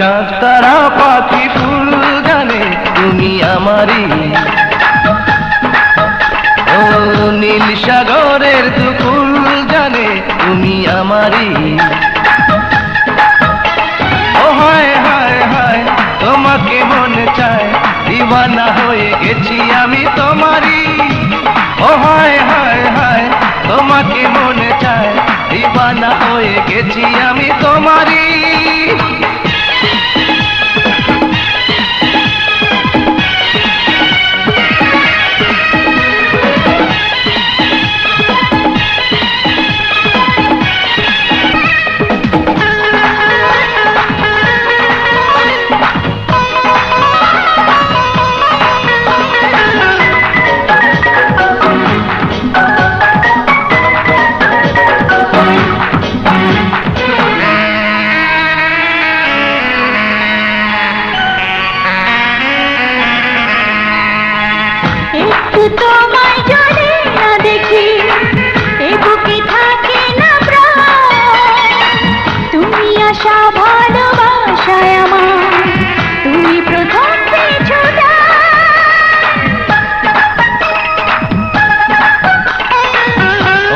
চাঁদ তারা পাখি ফুল জানে তুমি আমারই। ও নীল সাগরের দুকুল জানে তুমি আমারই। ও হায় হায় হায় তোমাকে মনে চায়, দিওয়ানা হয়ে গেছি আমি তোমারই। ও হায় হায় হায় তোমাকে মনে চায়, দিওয়ানা হয়ে গেছি আমি তোমারই। তোমায় যদি না দেখি এ বুকে থাকে না প্রাণ, তুমি আশা ভালোবাসায় আমার, তুমি প্রথম পিছুটা।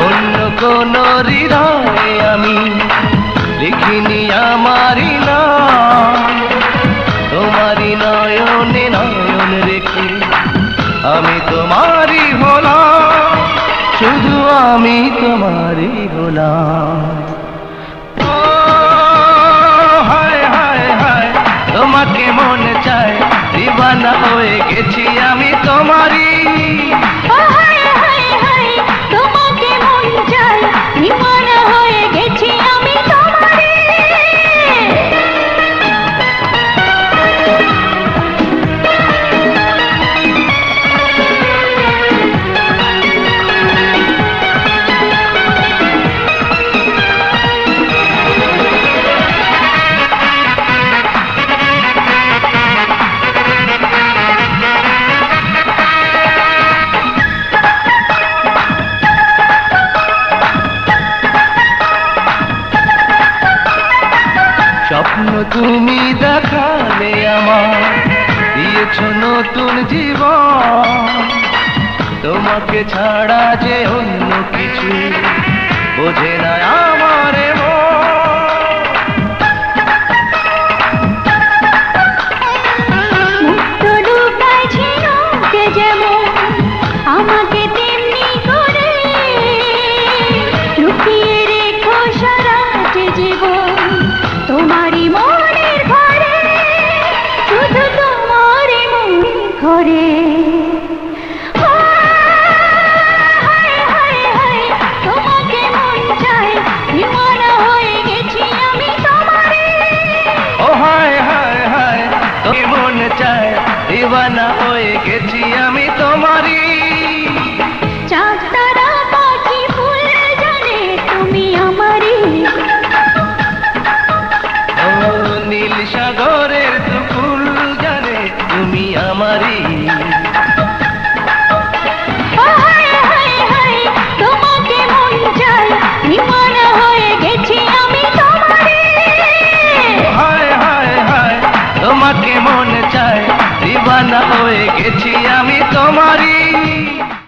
অন্য কোন হৃদয়ে আমি লিখিনি আমারই নাম, তোমারই নয়নে নয়ন রেখে আমি তোমারই হলাম, শুধু আমি তোমারই হলাম। ও হায় হায় হায় তোমাকে মনে চায়, দিওয়ানা হয়ে গেছি আমি তোমারই। ও হায় হায় হায় তোমাকে মন চায়, দিওয়ানা হয়ে গেছি আমি তোমারই। স্বপ্ন তুমি দেখালে আমার, দিয়েছ নতুন জীবন, তোমাকে ছাড়া যে অন্য কিছু বোঝে না আমার মুক্ত লুকায় ঝিনুকে যেমন আমাকে তেমনি করে লুকিয়ে